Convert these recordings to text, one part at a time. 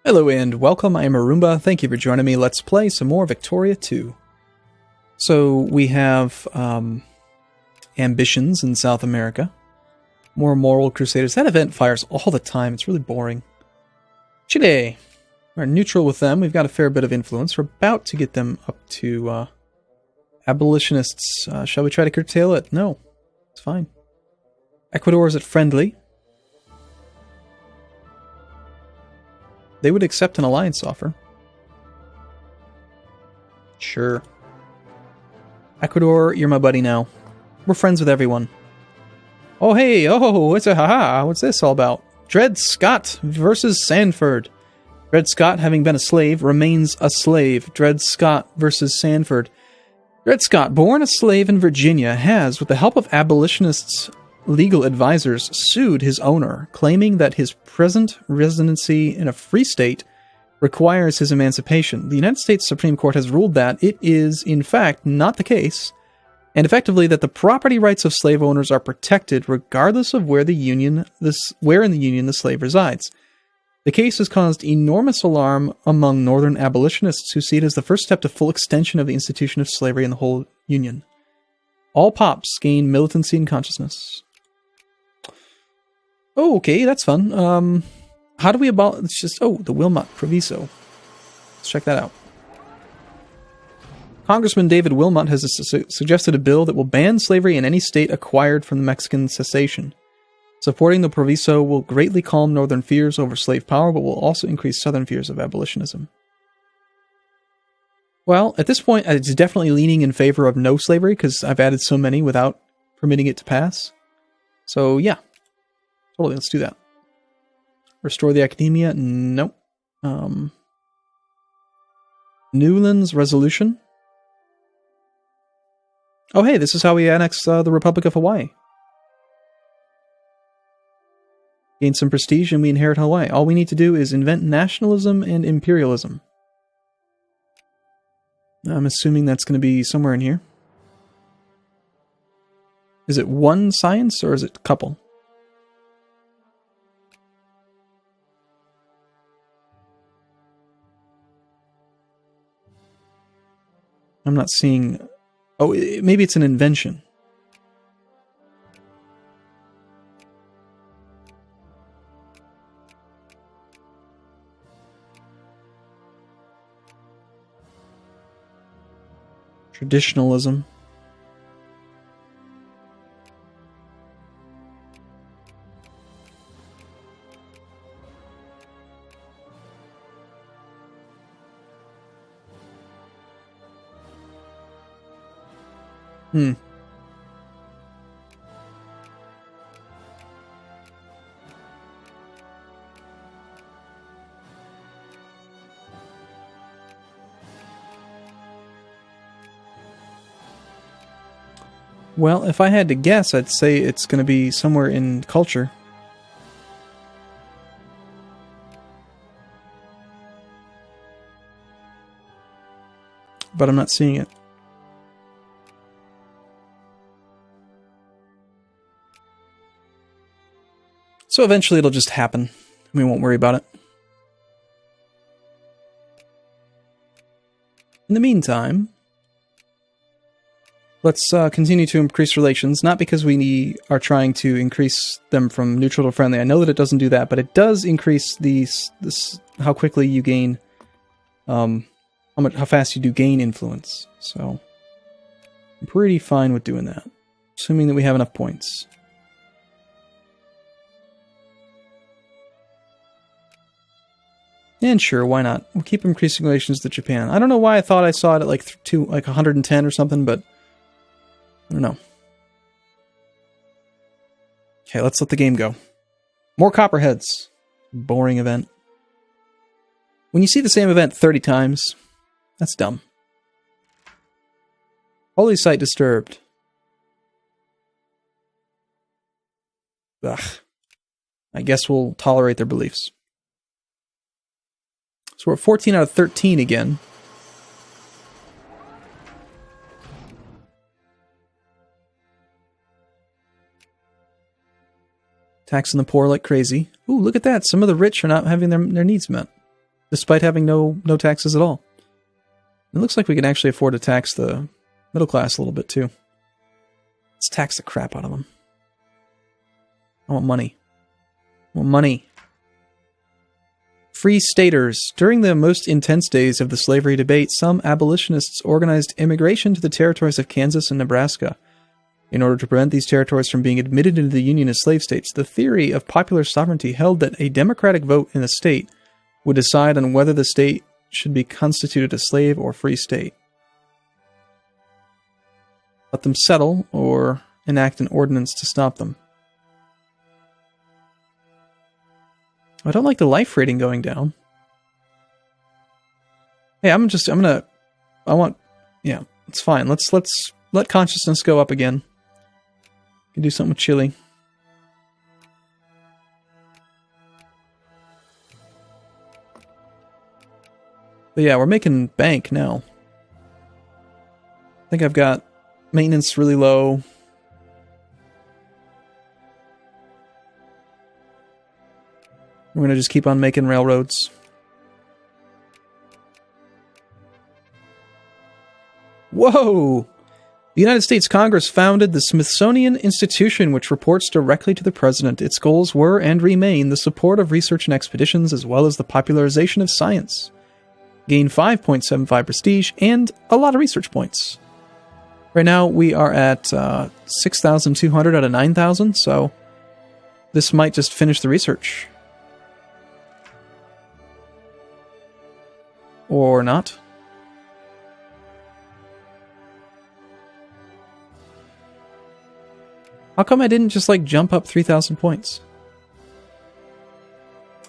Hello and welcome, I am Arumba. Thank you for joining me. Let's play some more Victoria 2. So we have ambitions in South America. More moral crusaders. That event fires all the time. It's really boring. Chile. We're neutral with them. We've got a fair bit of influence. We're about to get them up to abolitionists. Shall we try to curtail it? No. It's fine. Ecuador is at friendly. They would accept an alliance offer. Sure. Ecuador, you're my buddy now. We're friends with everyone. Oh, hey, what's this all about? Dred Scott versus Sanford. Dred Scott, having been a slave, remains a slave. Dred Scott versus Sanford. Dred Scott, born a slave in Virginia, has, with the help of abolitionists' legal advisors, sued his owner, claiming that his present residency in a free state requires his emancipation. The United States Supreme Court has ruled that it is, in fact, not the case, and effectively that the property rights of slave owners are protected regardless of where in the Union the slave resides. The case has caused enormous alarm among Northern abolitionists who see it as the first step to full extension of the institution of slavery in the whole Union. All pops gain militancy and consciousness. Oh, okay, that's fun. How do we abolish... It's just... Oh, the Wilmot Proviso. Let's check that out. Congressman David Wilmot has suggested a bill that will ban slavery in any state acquired from the Mexican cessation. Supporting the Proviso will greatly calm Northern fears over slave power, but will also increase Southern fears of abolitionism. Well, at this point, it's definitely leaning in favor of no slavery, because I've added so many without permitting it to pass. So, yeah. Totally, let's do that. Restore the academia? Nope. Newland's resolution? Oh, hey, this is how we annex the Republic of Hawaii. Gain some prestige and we inherit Hawaii. All we need to do is invent nationalism and imperialism. I'm assuming that's going to be somewhere in here. Is it one science or is it a couple? I'm not seeing... Oh, maybe it's an invention. Traditionalism. Well, if I had to guess, I'd say it's going to be somewhere in culture. But I'm not seeing it. So eventually it'll just happen. We won't worry about it. In the meantime, let's continue to increase relations, not because we are trying to increase them from neutral to friendly. I know that it doesn't do that, but it does increase how quickly you gain, how fast you do gain influence. So I'm pretty fine with doing that, assuming that we have enough points. And sure, why not? We'll keep increasing relations with Japan. I don't know why I thought I saw it at like 110 or something, but I don't know. Okay, let's let the game go. More copperheads. Boring event. When you see the same event 30 times, that's dumb. Holy site disturbed. Ugh. I guess we'll tolerate their beliefs. So we're at 14 out of 13 again. Taxing the poor like crazy. Ooh, look at that. Some of the rich are not having their needs met. despite having no taxes at all. It looks like we can actually afford to tax the middle class a little bit too. Let's tax the crap out of them. I want money. I want money. Free staters. During the most intense days of the slavery debate, some abolitionists organized immigration to the territories of Kansas and Nebraska. In order to prevent these territories from being admitted into the Union as slave states, the theory of popular sovereignty held that a democratic vote in the state would decide on whether the state should be constituted a slave or free state. Let them settle or enact an ordinance to stop them. I don't like the life rating going down. Hey, yeah, it's fine. Let's let consciousness go up again. Can do something with chili. But yeah, we're making bank now. I think I've got maintenance really low. We're going to just keep on making railroads. Whoa! The United States Congress founded the Smithsonian Institution, which reports directly to the president. Its goals were and remain the support of research and expeditions, as well as the popularization of science. Gain 5.75 prestige and a lot of research points. Right now we are at 6,200 out of 9,000, so this might just finish the research. Or not. How come I didn't just like jump up 3,000 points?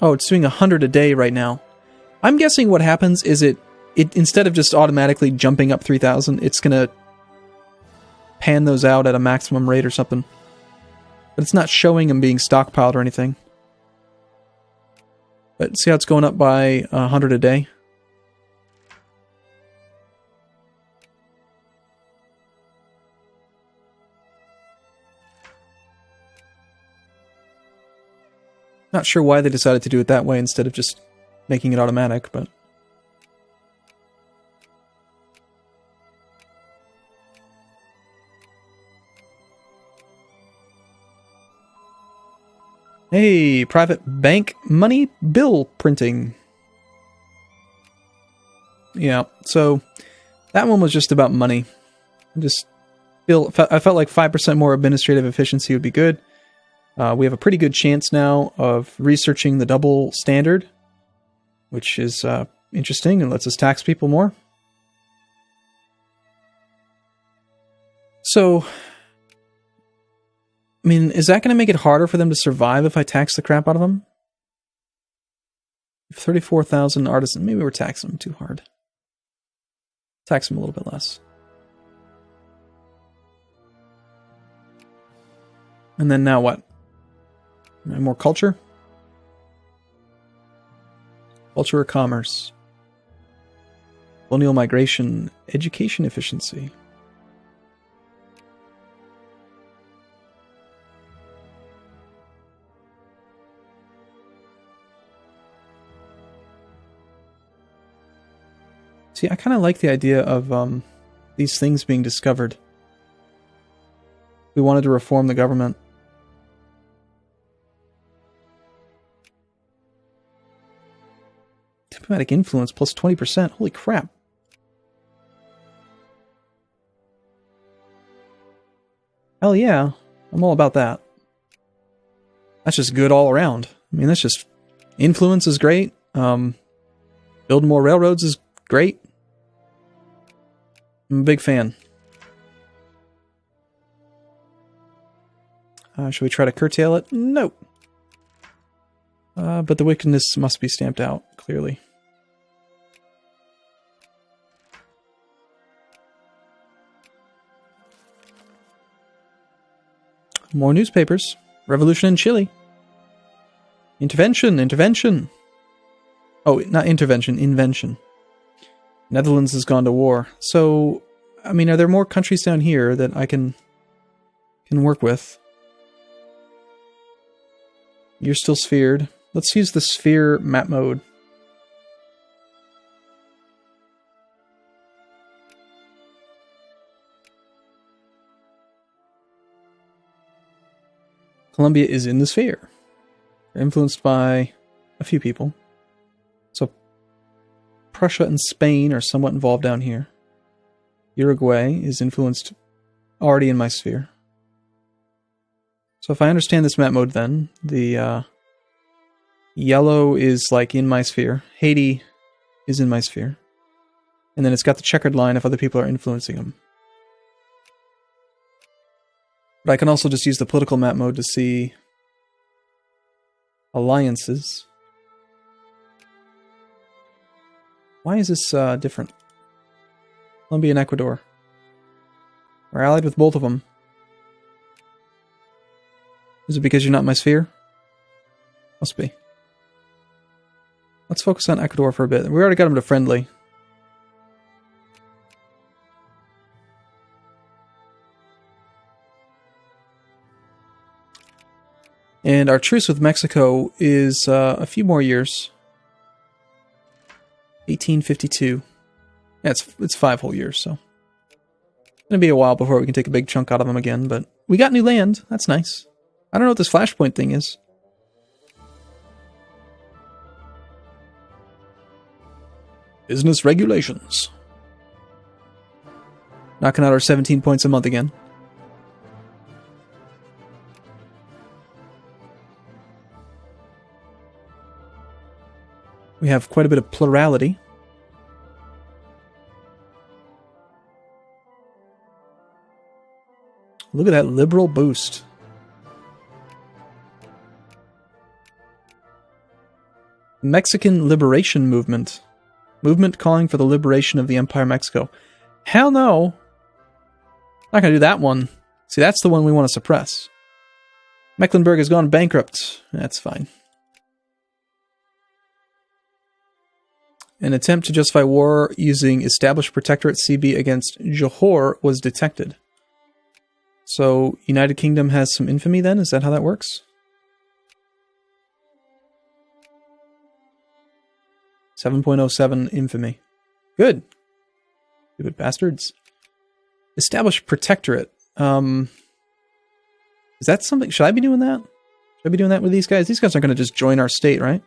Oh, it's doing 100 a day right now. I'm guessing what happens is it instead of just automatically jumping up 3,000, it's gonna pan those out at a maximum rate or something. But it's not showing them being stockpiled or anything. But see how it's going up by 100 a day? Not sure why they decided to do it that way instead of just making it automatic, but... Hey, private bank money bill printing. Yeah, so that one was just about money. I felt like 5% more administrative efficiency would be good. We have a pretty good chance now of researching the double standard, which is interesting and lets us tax people more. So, I mean, is that going to make it harder for them to survive if I tax the crap out of them? 34,000 artisans. Maybe we're taxing them too hard. Tax them a little bit less. And then now what? More culture? Culture or commerce? Colonial migration, education efficiency. See, I kind of like the idea of these things being discovered. We wanted to reform the government. Diplomatic influence plus 20%. Holy crap. Hell yeah. I'm all about that. That's just good all around. I mean, that's just... Influence is great. Building more railroads is great. I'm a big fan. Should we try to curtail it? No. But the wickedness must be stamped out, clearly. More newspapers. Revolution in Chile. Intervention, intervention. Oh, not intervention, invention. Netherlands has gone to war. So, I mean, are there more countries down here that I can work with? You're still sphered. Let's use the sphere map mode. Colombia is in the sphere. They're influenced by a few people. So Prussia and Spain are somewhat involved down here. Uruguay is influenced already in my sphere. So if I understand this map mode then, the yellow is like in my sphere. Haiti is in my sphere. And then it's got the checkered line if other people are influencing them. But I can also just use the political map mode to see alliances. Why is this different? Colombia and Ecuador. We're allied with both of them. Is it because you're not in my sphere? Must be. Let's focus on Ecuador for a bit. We already got them to friendly. And our truce with Mexico is a few more years. 1852. Yeah, it's 5 whole years, so. It's going to be a while before we can take a big chunk out of them again, but we got new land. That's nice. I don't know what this flashpoint thing is. Business regulations. Knocking out our 17 points a month again. We have quite a bit of plurality. Look at that liberal boost. Mexican Liberation Movement. Movement calling for the liberation of the Empire of Mexico. Hell no. Not going to do that one. See, that's the one we want to suppress. Mecklenburg has gone bankrupt. That's fine. An attempt to justify war using established protectorate CB against Johor was detected. So, United Kingdom has some infamy then? Is that how that works? 7.07 infamy. Good. Stupid bastards. Established protectorate. Is that something? Should I be doing that? Should I be doing that with these guys? These guys aren't going to just join our state, right?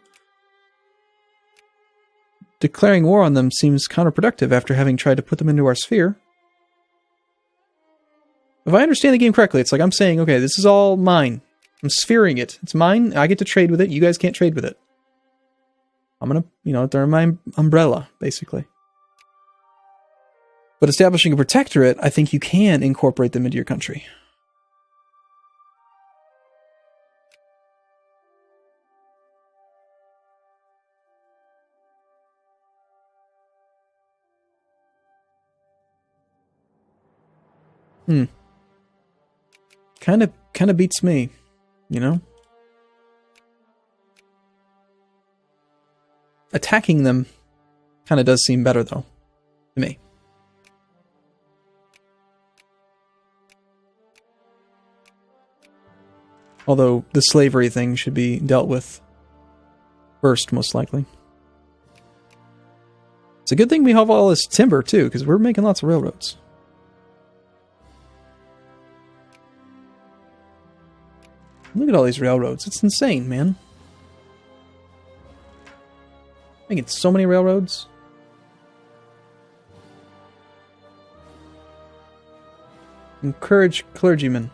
Declaring war on them seems counterproductive after having tried to put them into our sphere. If I understand the game correctly, it's like I'm saying, okay, this is all mine. I'm sphering it. It's mine. I get to trade with it. You guys can't trade with it. I'm going to, they're my umbrella, basically. But establishing a protectorate, I think you can incorporate them into your country. Kind of beats me, you know? Attacking them kind of does seem better, though, to me. Although the slavery thing should be dealt with first, most likely. It's a good thing we have all this timber, too, because we're making lots of railroads. Look at all these railroads. It's insane, man. Making so many railroads. Encourage clergymen.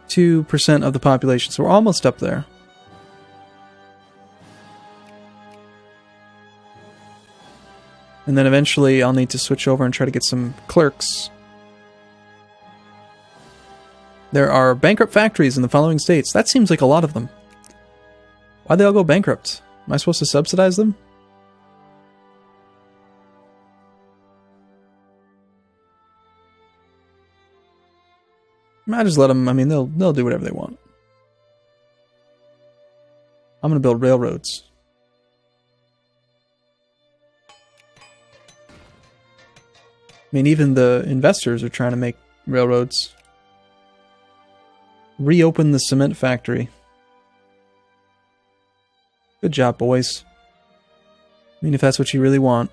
%2 of the population, so we're almost up there. And then eventually I'll need to switch over and try to get some clerks. There are bankrupt factories in the following states. That seems like a lot of them. Why'd they all go bankrupt? Am I supposed to subsidize them? I just let them, they'll do whatever they want. I'm going to build railroads. Even the investors are trying to make railroads. Reopen the cement factory. Good job, boys. If that's what you really want,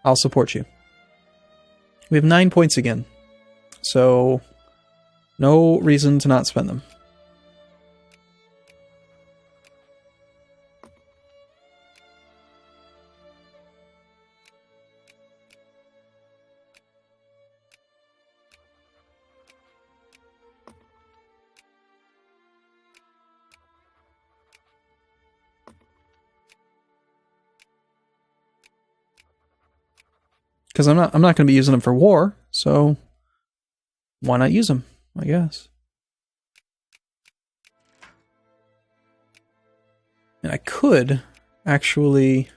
I'll support you. We have 9 points again. So, no reason to not spend them. Because I'm not going to be using them for war, so why not use them, I guess. And I could actually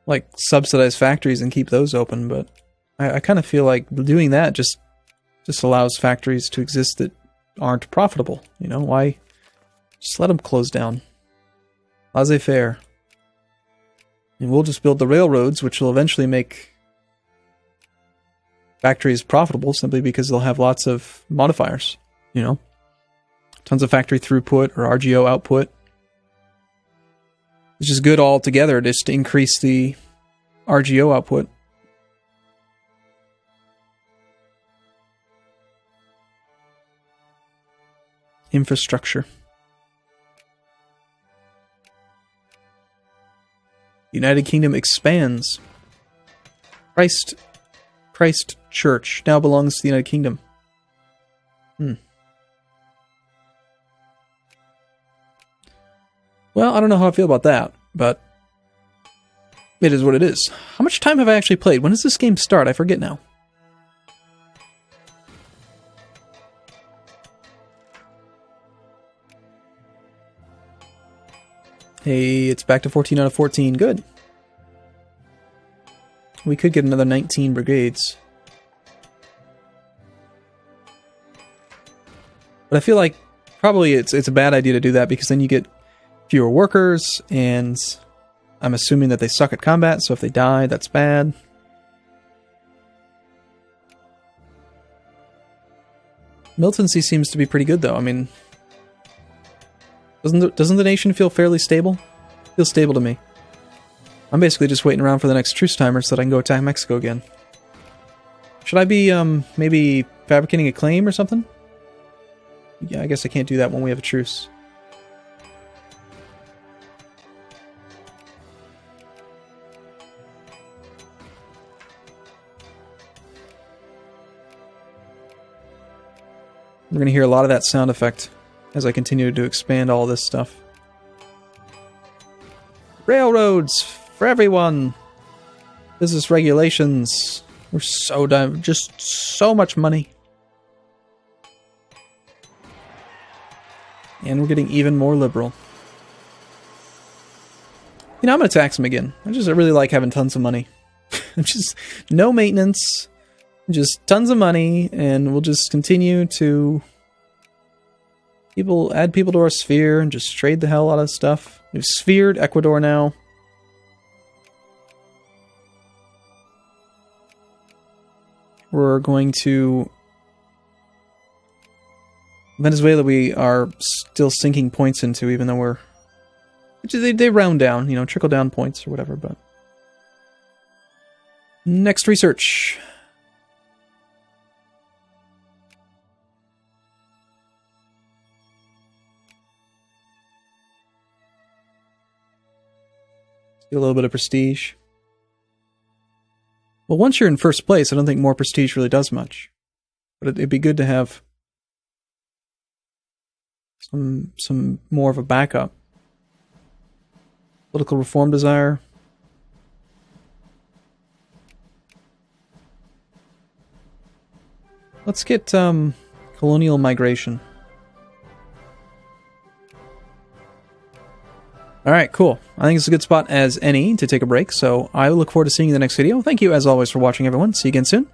like subsidize factories and keep those open, but I kind of feel like doing that just allows factories to exist that aren't profitable. You know, why just let them close down? Laissez-faire. And we'll just build the railroads, which will eventually make factories profitable simply because they'll have lots of modifiers, you know? Tons of factory throughput or RGO output. It's just good all together just to increase the RGO output. Infrastructure. United Kingdom expands. Christ Church now belongs to the United Kingdom. Well, I don't know how I feel about that, but it is what it is. How much time have I actually played? When does this game start? I forget now. Hey, it's back to 14 out of 14. Good. We could get another 19 brigades. But I feel like probably it's a bad idea to do that because then you get fewer workers, and I'm assuming that they suck at combat, so if they die, that's bad. Militancy seems to be pretty good, though. I mean, doesn't the nation feel fairly stable? Feels stable to me. I'm basically just waiting around for the next truce timer so that I can go attack Mexico again. Should I be, maybe fabricating a claim or something? Yeah, I guess I can't do that when we have a truce. We're going to hear a lot of that sound effect as I continue to expand all this stuff. Railroads for everyone. Business regulations. We're so done. Just so much money. And we're getting even more liberal. You know, I'm going to tax them again. I really like having tons of money. Just no maintenance. Just tons of money. And we'll just continue to add people to our sphere and just trade the hell out of stuff. We've sphered Ecuador now. We're going to Venezuela. We are still sinking points into, even though they round down, you know, trickle down points or whatever. But next research. A little bit of prestige. Well, once you're in first place, I don't think more prestige really does much. But it'd be good to have some more of a backup. Political reform desire. Let's get colonial migration. Alright, cool. I think it's a good spot as any to take a break, so I look forward to seeing you in the next video. Thank you, as always, for watching, everyone. See you again soon.